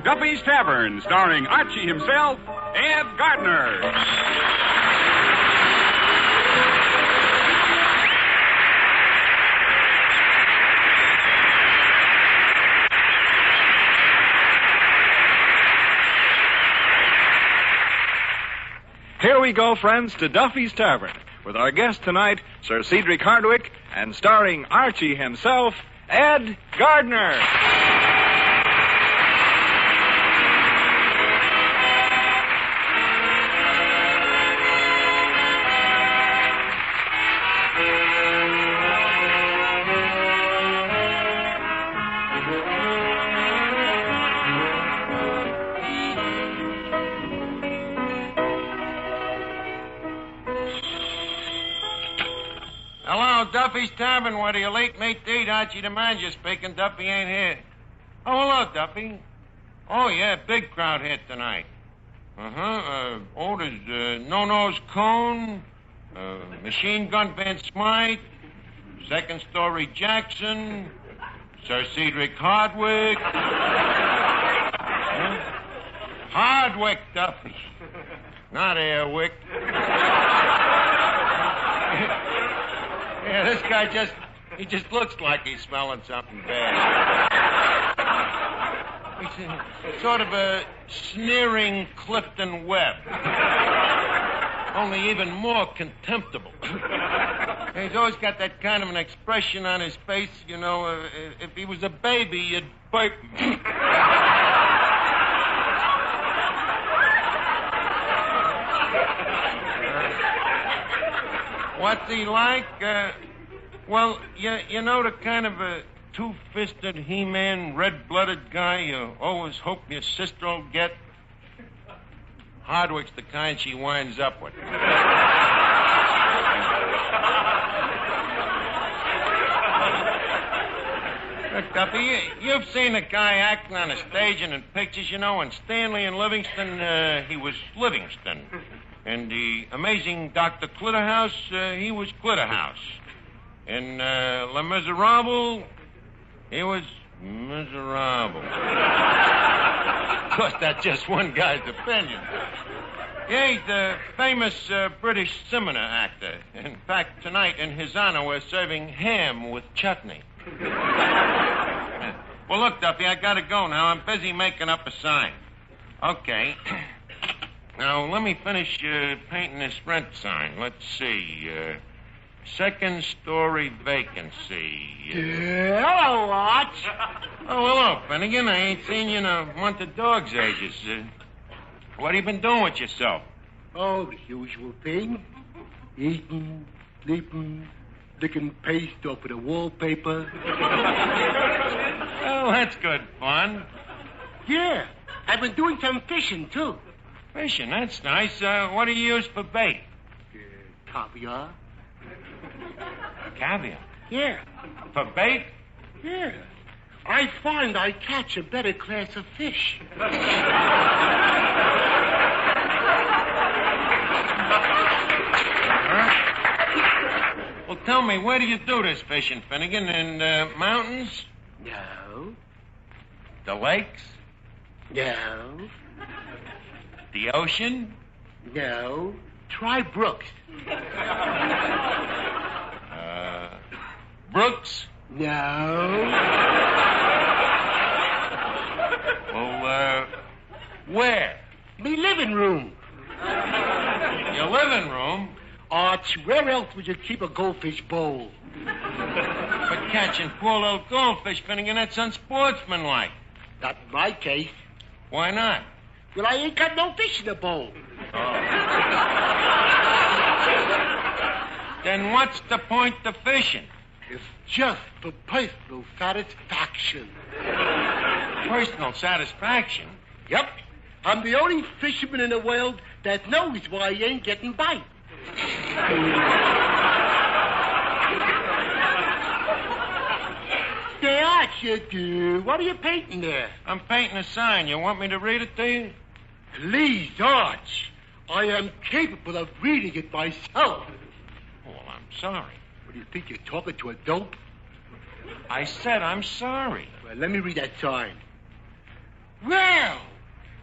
Duffy's Tavern, starring Archie himself, Ed Gardner. Here we go, friends, to Duffy's Tavern, with our guest tonight, Sir Cedric Hardwicke, and starring Archie himself, Ed Gardner. Hello, Duffy's Tavern, where your late mate Date, Archie the Manager speaking. Duffy ain't here. Oh, hello, Duffy. Oh, yeah, big crowd here tonight. There's No-Nose Cone, Machine Gun Van Smythe, Second Story Jackson, Sir Cedric Hardwicke. Hardwicke, Duffy. Not Airwick. Yeah, this guy just looks like he's smelling something bad. He's sort of a sneering Clifton Webb. Only even more contemptible. He's always got that kind of an expression on his face, you know, if he was a baby, you'd burp him. What's he like? Well, you know the kind of a two-fisted He-Man, red-blooded guy you always hope your sister'll get? Hardwicke's the kind she winds up with. Look, Duffy, you've seen a guy acting on a stage and in pictures, you know, and Stanley and Livingston, he was Livingston. And the amazing Dr. Clitterhouse, he was Clitterhouse. And Les Miserables, he was miserable. Of course, that's just one guy's opinion. Yeah, he's a famous British seminar actor. In fact, tonight, in his honor, we're serving ham with chutney. Well, look, Duffy, I gotta go now. I'm busy making up a sign. Okay. Now, let me finish painting this rent sign. Let's see. Second story vacancy. Hello, Arch. Oh, hello, Finnegan. I ain't seen you in a month of dog's ages. What have you been doing with yourself? Oh, the usual thing. Eating, sleeping, licking paste off of the wallpaper. Oh, that's good fun. Yeah, I've been doing some fishing, too. Fishing, that's nice. What do you use for bait? Caviar. Caviar? Yeah. For bait? Yeah. I find I catch a better class of fish. Well, tell me, where do you do this fishing, Finnegan? In mountains? No. The lakes? No. The ocean? No. Try Brooks. Brooks? No. Well, where? Me living room. Your living room? Arch, where else would you keep a goldfish bowl? For catching poor little goldfish, Finnegan, that's unsportsmanlike. Not in my case. Why not? Well, I ain't got no fish in the bowl. Then what's the point of fishing? It's just for personal satisfaction. Personal satisfaction? Yep. I'm the only fisherman in the world that knows why he ain't getting bite. Say, Arch, what are you painting there? I'm painting a sign. You want me to read it to you? Please, Arch. I am capable of reading it myself. Oh, well, I'm sorry. What do you think, you're talking to a dope? I said I'm sorry. Well, let me read that sign. Well,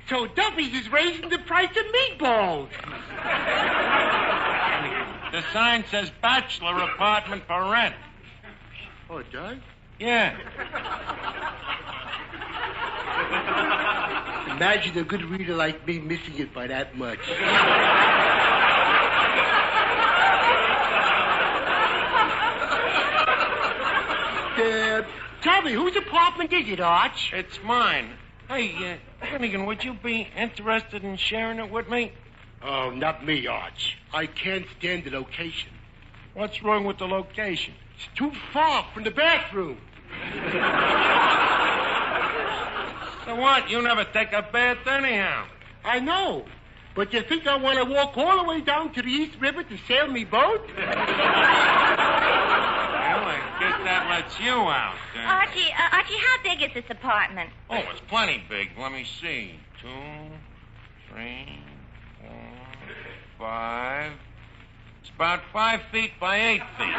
so Duffy's is raising the price of meatballs. The sign says bachelor apartment for rent. Oh, it does? Yeah. Imagine a good reader like me missing it by that much. Tell me, whose apartment is it, Arch? It's mine. Hey, Hannigan, would you be interested in sharing it with me? Oh, not me, Arch. I can't stand the location. What's wrong with the location? It's too far from the bathroom. So what? You never take a bath anyhow. I know. But you think I want to walk all the way down to the East River to sail me boat? Well, I guess that lets you out. Archie, how big is this apartment? Oh, it's plenty big. Let me see. 2, 3, 4, 5. It's about 5 feet by 8 feet.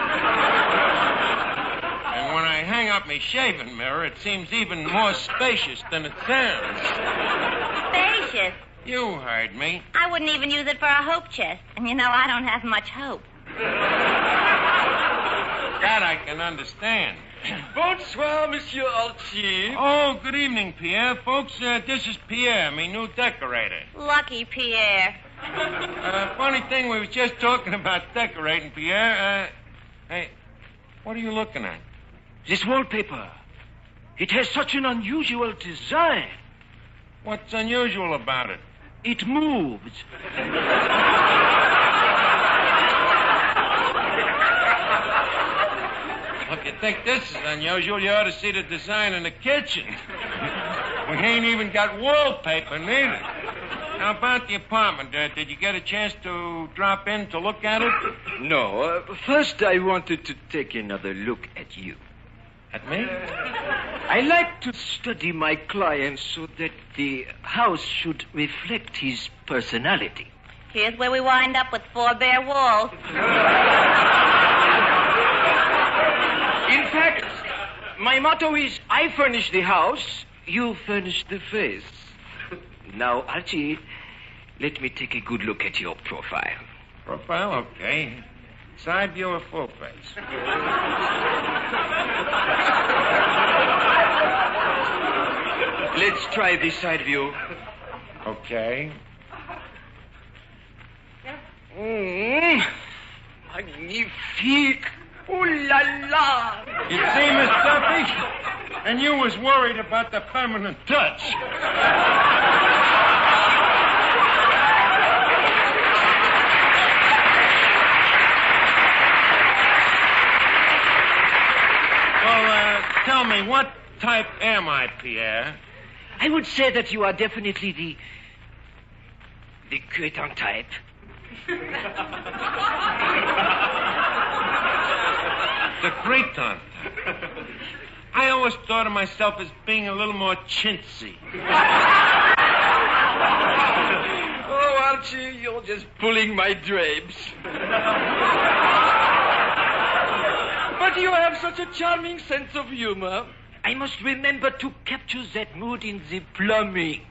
And when I hang up my shaving mirror, it seems even more spacious than it sounds. Spacious? You heard me. I wouldn't even use it for a hope chest. And you know, I don't have much hope. That I can understand. Bonsoir, Monsieur Archie. Oh, good evening, Pierre. Folks, this is Pierre, my new decorator. Lucky Pierre. Funny thing, we was just talking about decorating, Pierre. Hey, what are you looking at? This wallpaper. It has such an unusual design. What's unusual about it? It moves. Well, if you think this is unusual, you ought to see the design in the kitchen. We ain't even got wallpaper, neither. How about the apartment? Did you get a chance to drop in to look at it? No, first I wanted to take another look at you. At me? I like to study my client so that the house should reflect his personality. Here's where we wind up with 4 bare walls. In fact, my motto is, I furnish the house, you furnish the face. Now, Archie, let me take a good look at your profile. Profile, okay. Side view or full face? Let's try the side view. Okay. Magnifique. Ooh la la. You see, Miss Duffy? And you was worried about the feminine touch. Well, tell me, what type am I, Pierre? I would say that you are definitely the cretin type. The cretin. I always thought of myself as being a little more chintzy. Oh, Archie, you're just pulling my drapes. But you have such a charming sense of humor. I must remember to capture that mood in the plumbing.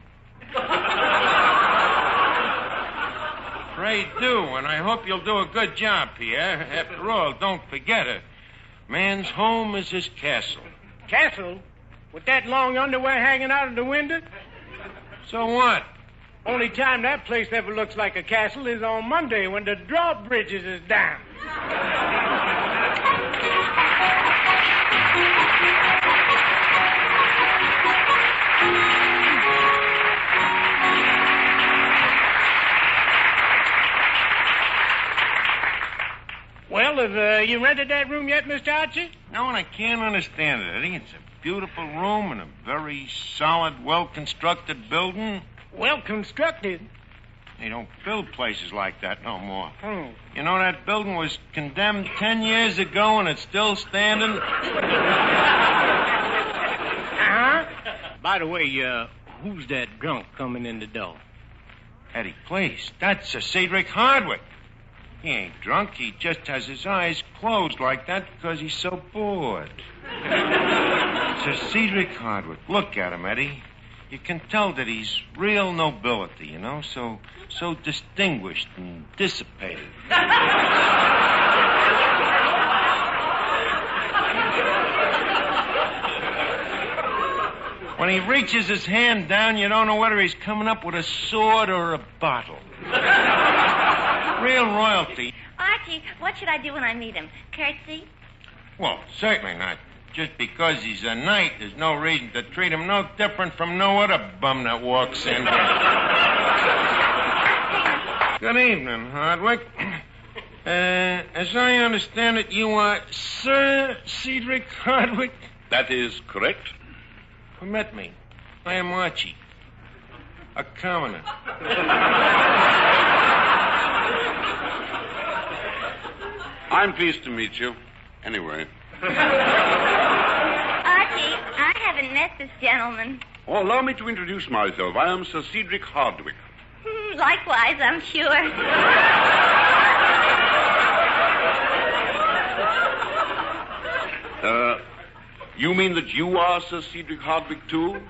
Pray do, and I hope you'll do a good job, Pierre. After all, don't forget it. Man's home is his castle. Castle? With that long underwear hanging out of the window? So what? Only time that place ever looks like a castle is on Monday when the drawbridges is down. Well, have you rented that room yet, Mr. Archie? No, and I can't understand it, Eddie. It's a beautiful room in a very solid, well-constructed building. Well-constructed? They don't build places like that no more. Oh. You know, that building was condemned 10 years ago, and it's still standing. Uh-huh. By the way, who's that drunk coming in the door? Eddie, please. That's Cedric Hardwicke. He ain't drunk. He just has his eyes closed like that because he's so bored. Cedric Hardwicke. Look at him, Eddie. You can tell that he's real nobility, you know, so distinguished and dissipated. When he reaches his hand down, you don't know whether he's coming up with a sword or a bottle. Real royalty. Archie, what should I do when I meet him? Curtsy? Well, certainly not. Just because he's a knight, there's no reason to treat him no different from no other bum that walks in. Good evening, Hardwicke. As I understand it, you are Sir Cedric Hardwicke? That is correct. Permit me. I am Archie, a commoner. I'm pleased to meet you. Anyway. Archie, I haven't met this gentleman. Oh, allow me to introduce myself. I am Sir Cedric Hardwicke. Likewise, I'm sure. You mean that you are Sir Cedric Hardwicke, too?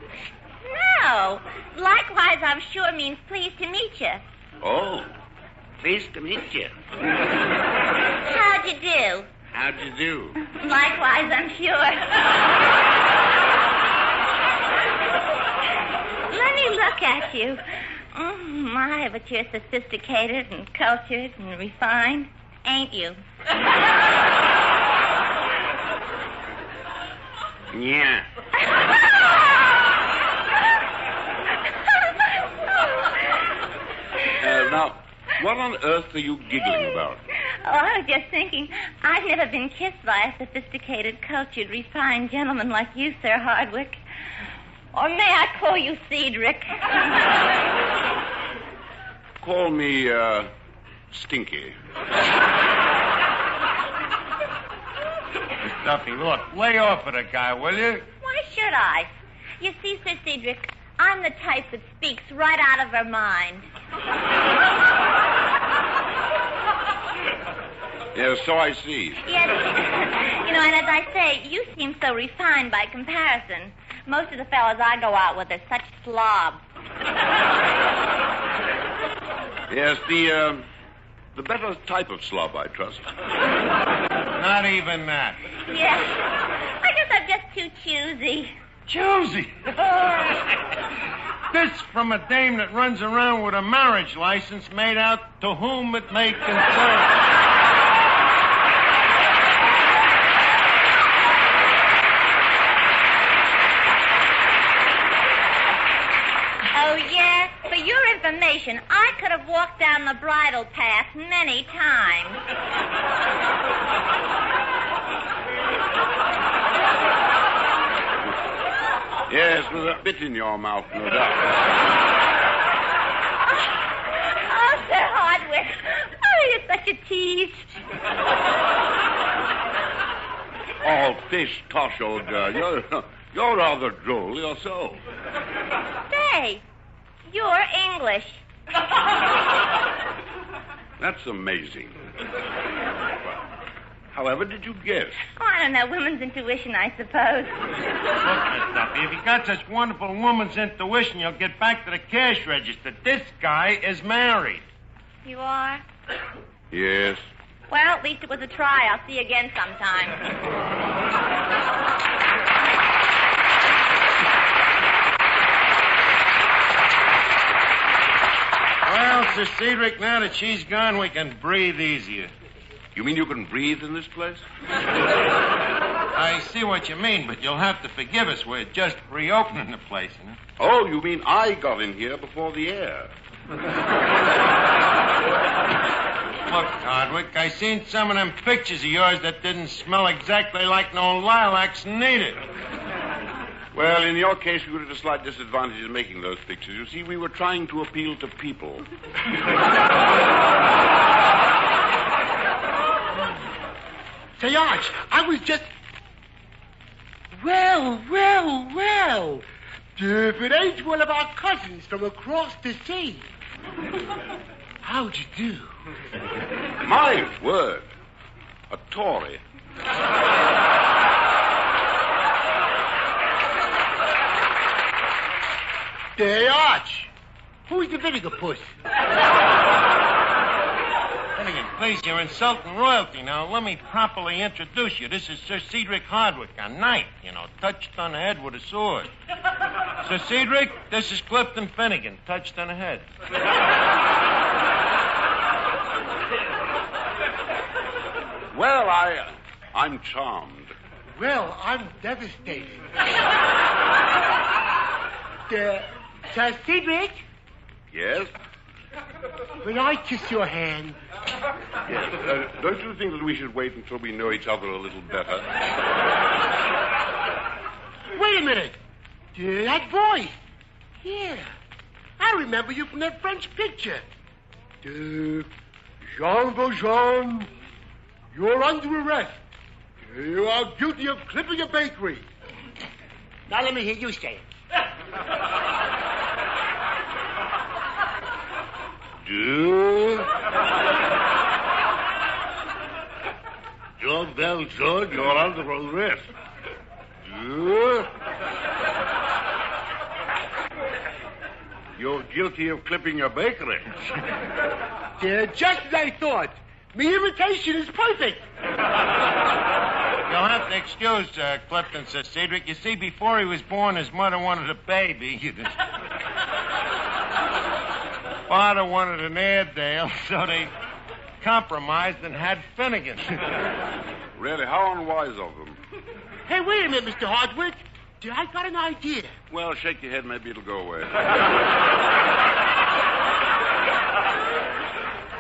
No. Likewise, I'm sure means pleased to meet you. Oh, pleased to meet you. How'd you do? How'd you do? Likewise, I'm sure. Let me look at you. Oh, my, but you're sophisticated and cultured and refined, ain't you? Yeah. Now, what on earth are you giggling about? Oh, I was just thinking, I've never been kissed by a sophisticated, cultured, refined gentleman like you, Sir Hardwicke. Or may I call you Cedric? Call me, Stinky. Duffy, look, lay off of the guy, will you? Why should I? You see, Sir Cedric, I'm the type that speaks right out of her mind. Yes, so I see. Yes. You know, and as I say, you seem so refined by comparison. Most of the fellas I go out with are such slobs. Yes, the better type of slob, I trust. Not even that. Yes. I guess I'm just too choosy. Choosy? This from a dame that runs around with a marriage license made out to whom it may concern. Oh, yeah? For your information, I could have walked down the bridle path many times. Yes, with a bit in your mouth, no doubt. Oh, Sir Hardwicke. Oh, you're such a tease. Oh, fish, tosh, old girl. You're rather droll yourself. Say, you're English. That's amazing. However did you guess? Oh, I don't know. Women's intuition, I suppose. Look, Miss Duffy, if you got such wonderful woman's intuition, you'll get back to the cash register. This guy is married. You are? Yes. Well, at least it was a try. I'll see you again sometime. Well, Sir Cedric, now that she's gone, we can breathe easier. You mean you can breathe in this place? I see what you mean, but you'll have to forgive us. We're just reopening the place, you know? Oh, you mean I got in here before the air? Look, Hardwicke, I seen some of them pictures of yours that didn't smell exactly like no lilacs needed. Well, in your case, we were at a slight disadvantage in making those pictures. You see, we were trying to appeal to people. Say, Arch, I was just... Well. If it ain't one of our cousins from across the sea. How'd you do? My word. A Tory. Hey, Arch. Who's the vinegar puss? Finnegan, please, you're insulting royalty. Now, let me properly introduce you. This is Sir Cedric Hardwicke, a knight, touched on the head with a sword. Sir Cedric, this is Clifton Finnegan, touched on the head. Well, I'm charmed. Well, I'm devastated. Sir Cedric, Yes? when I kiss your hand, Yes. Don't you think that we should wait until we know each other a little better? wait a minute. That voice. Yeah. I remember you from that French picture. Jean Valjean, you're under arrest. You are guilty of clipping a bakery. Now let me hear you say it. Jean Valjean, you're under arrest. You're guilty of clipping a bakery. Just as I thought. My imitation is perfect. You'll have to excuse Clifton, Sir Cedric. You see, before he was born, his mother wanted a baby. Father wanted an Airedale, so they compromised and had Finnegan. Really, how unwise of them. Hey, wait a minute, Mr. Hardwicke. I got an idea. Well, shake your head, maybe it'll go away.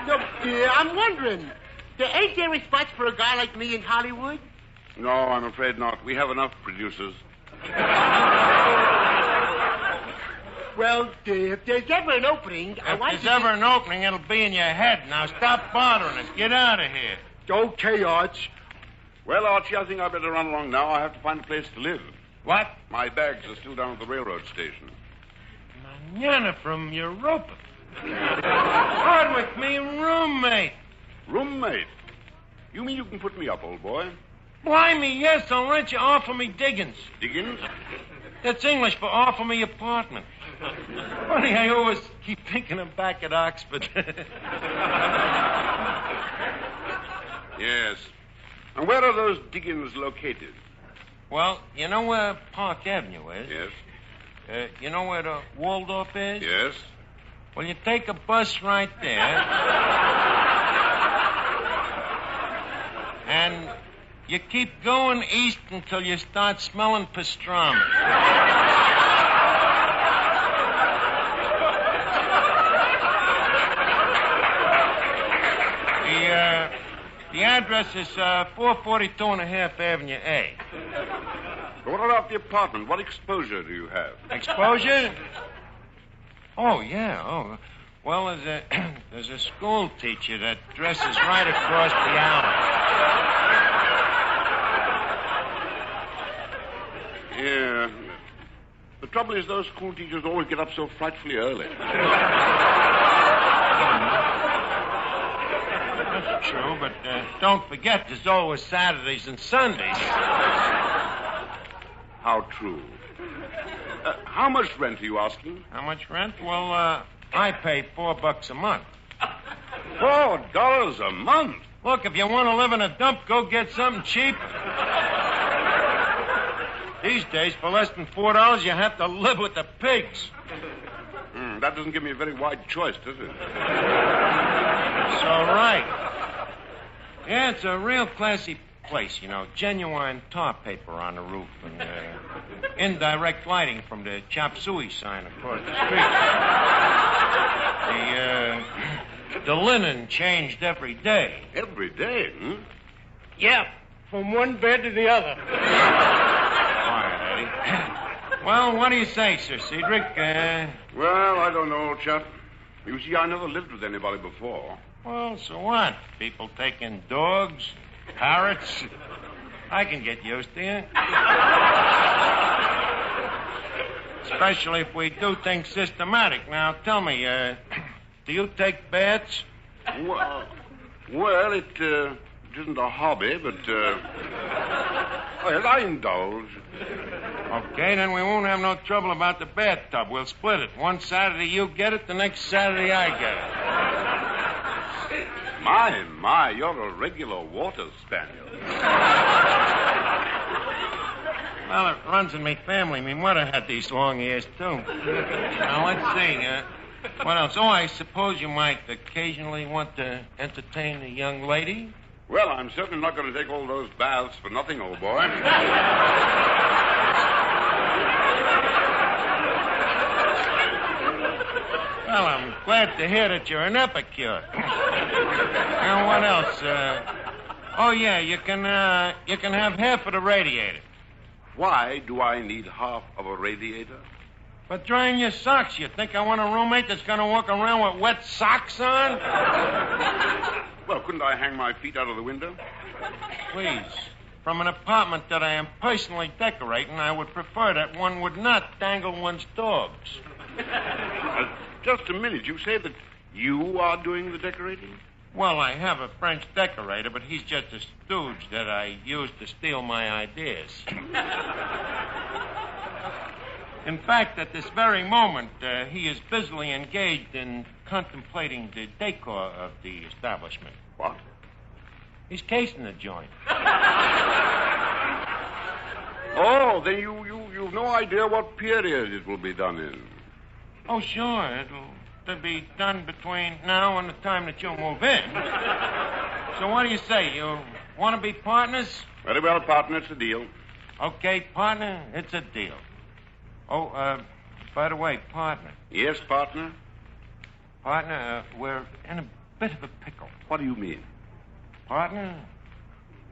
Look, I'm wondering, ain't there a spot for a guy like me in Hollywood? No, I'm afraid not. We have enough producers. Well, if there's ever an opening, If there's ever an opening, it'll be in your head. Now, stop bothering us. Get out of here. Okay, Arch. Well, Archie, I think I better run along now. I have to find a place to live. What? My bags are still down at the railroad station. Manana from Europa. Hardwicke, me roommate. Roommate? You mean you can put me up, old boy? Blimey, yes, I'll rent you offer me diggings. Diggins? That's English for offer me apartment. Funny, I always keep thinking I'm back at Oxford. Yes. And where are those diggings located? Well, you know where Park Avenue is? Yes. You know where the Waldorf is? Yes. Well, you take a bus right there. And you keep going east until you start smelling pastrami. The address is 442 and a half Avenue A. But what about the apartment? What exposure do you have? Exposure? Oh, yeah. Oh, well, there's a school teacher that dresses right across the alley. Yeah. The trouble is those school teachers always get up so frightfully early. That's true, but don't forget there's always Saturdays and Sundays. How true. How much rent are you asking? How much rent? Well, I pay $4 a month. $4 a month? Look, if you want to live in a dump, go get something cheap. These days, for less than $4, you have to live with the pigs. That doesn't give me a very wide choice, does it? It's all right. Yeah, it's a real classy place, genuine tar paper on the roof and indirect lighting from the chop suey sign across the street. The linen changed every day. Every day, Yeah, from one bed to the other. Quiet, Eddie. Well, what do you say, Sir Cedric? Well, I don't know, old chap. You see, I never lived with anybody before. Well, so what? People taking dogs, parrots. I can get used to you. Especially if we do things systematic. Now, tell me, do you take baths? Well, it isn't a hobby, but... well, I indulge. Okay, then we won't have no trouble about the bathtub. We'll split it. One Saturday you get it, the next Saturday I get it. My, you're a regular water spaniel. Well, it runs in my family. My mother had these long ears, too. Now, let's see. What else? Oh, I suppose you might occasionally want to entertain a young lady? Well, I'm certainly not going to take all those baths for nothing, old boy. Well, I'm glad to hear that you're an epicure. And what else? Oh, yeah, you can have half of the radiator. Why do I need half of a radiator? For drying your socks. You think I want a roommate that's going to walk around with wet socks on? Well, couldn't I hang my feet out of the window? Please. From an apartment that I am personally decorating, I would prefer that one would not dangle one's dogs. Just a minute. You say that you are doing the decorating? Well, I have a French decorator, but he's just a stooge that I use to steal my ideas. In fact, at this very moment, he is busily engaged in contemplating the decor of the establishment. What? He's casing the joint. Oh, then you've no idea what period it will be done in. Oh, sure. It'll be done between now and the time that you move in. So what do you say? You want to be partners? Very well, partner. It's a deal. Okay, partner, it's a deal. Oh, by the way, partner. Yes, partner? Partner, we're in a bit of a pickle. What do you mean? Partner,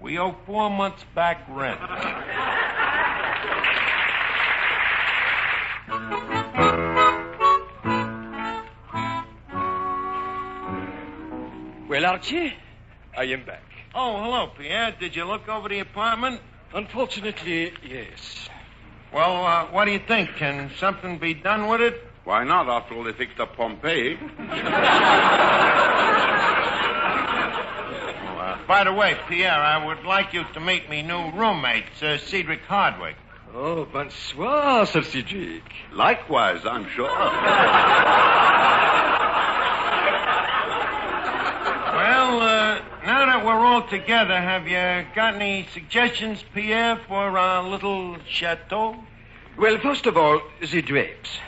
we owe 4 months back rent. Well, Archie, I am back. Oh, hello, Pierre. Did you look over the apartment? Unfortunately, yes. Well, what do you think? Can something be done with it? Why not? After all, they fixed up Pompeii. By the way, Pierre, I would like you to meet me new roommate, Sir Cedric Hardwicke. Oh, bonsoir, Sir Cedric. Likewise, I'm sure. Well, now that we're all together, have you got any suggestions, Pierre, for our little chateau? Well, first of all, the drapes.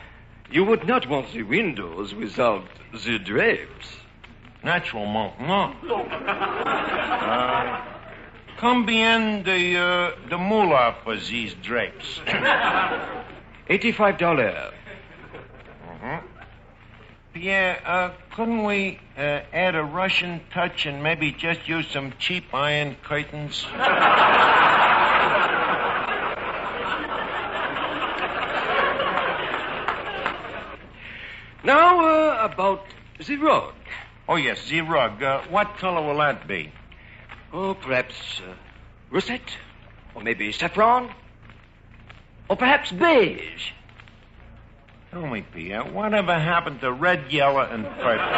You would not want the windows without the drapes. Naturellement, no. Combien de moolah for these drapes? $85. Pierre, couldn't we add a Russian touch and maybe just use some cheap iron curtains? Now, about the rug. Oh, yes, the rug. What color will that be? Oh, perhaps russet, or maybe saffron, or perhaps beige. Tell me, Pierre, whatever happened to red, yellow, and purple?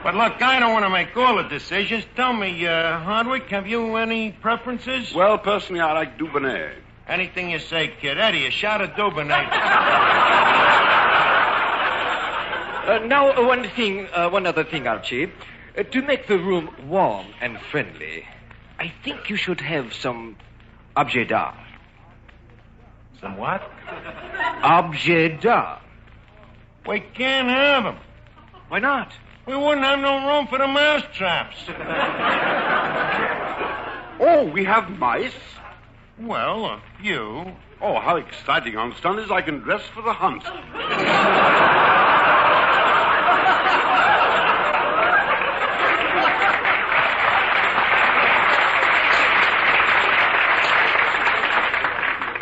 But look, I don't want to make all the decisions. Tell me, Hardwicke, have you any preferences? Well, personally, I like Dubonnet. Anything you say, kid. Eddie, a shot of Dubonnet. Now, one other thing, Archie. To make the room warm and friendly, I think you should have some objet d'art. Some what? Objet d'art. We can't have them. Why not? We wouldn't have no room for the mouse traps. Oh, we have mice? Well, a few. Oh, how exciting. I'm stunned as I can dress for the hunt.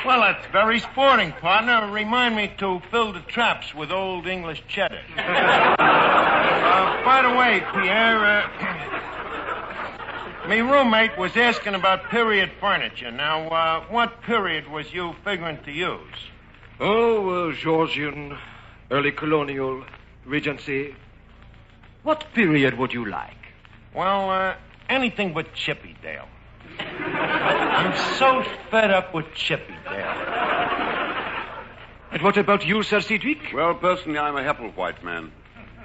Well, that's very sporting, partner. Remind me to fill the traps with old English cheddar. By the way, Pierre, my roommate was asking about period furniture. Now, what period was you figuring to use? Oh, Georgian, early colonial, Regency. What period would you like? Well, anything but Chippydale. I'm so fed up with Chippydale. And what about you, Sir Cedric? Well, personally, I'm a Hepplewhite man.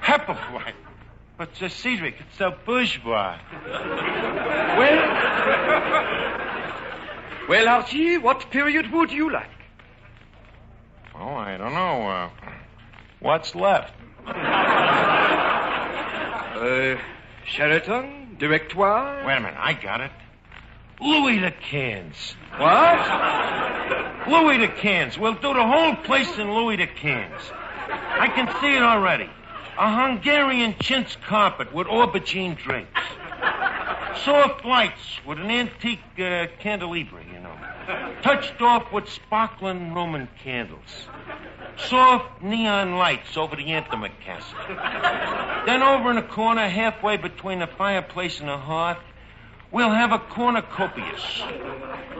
Hepplewhite. But, Sir Cedric, it's so bourgeois. Well, Archie, what period would you like? Oh, I don't know. What's left? Sheraton? Directoire? Wait a minute, I got it. Louis the Cans. What? Louis the Cans. We'll do the whole place in Louis the Cans. I can see it already. A Hungarian chintz carpet with aubergine drapes. Soft lights with an antique candelabra, you know. Touched off with sparkling Roman candles. Soft neon lights over the antimacassar. Then over in the corner, halfway between the fireplace and the hearth, we'll have a cornucopias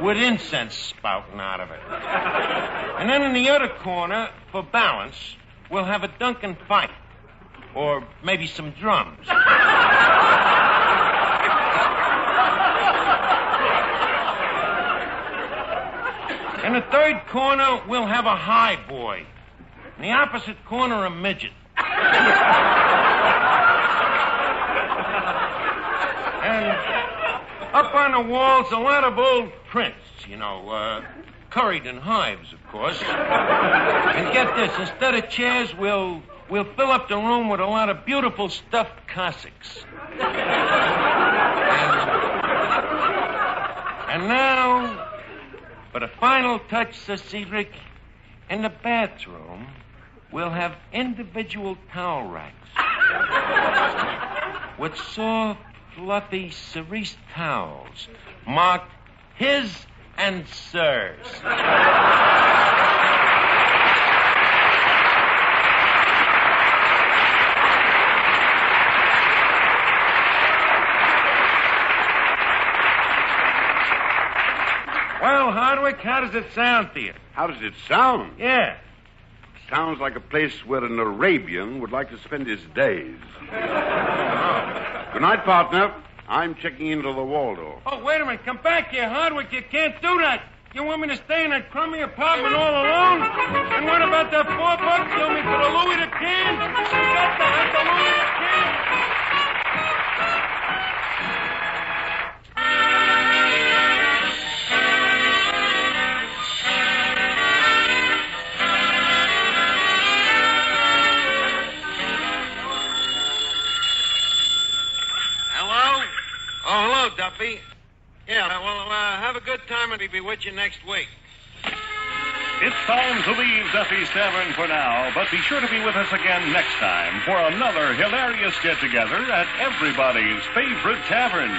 with incense spouting out of it. And then in the other corner, for balance, we'll have a Duncan fight. Or maybe some drums. In the third corner, we'll have a high boy. In the opposite corner, a midget. And up on the walls, a lot of old prints, you know, curried in hives, of course. And get this, instead of chairs, we'll fill up the room with a lot of beautiful stuffed Cossacks. And now, for the final touch, Sir Cedric, in the bathroom, we'll have individual towel racks with soft, fluffy cerise towels marked his and Sir's. Well, Hardwicke, how does it sound to you? How does it sound? Yeah. Sounds like a place where an Arabian would like to spend his days. Good night, partner. I'm checking into the Waldorf. Oh, wait a minute. Come back here, Hardwicke. You can't do that. You want me to stay in that crummy apartment all alone? And what about that $4 you owe me for the Louis the Can? You got to have the Louis the Can. Oh, hello, Duffy. Yeah, well, have a good time and be with you next week. It's time to leave Duffy's Tavern for now, but be sure to be with us again next time for another hilarious get-together at everybody's favorite tavern.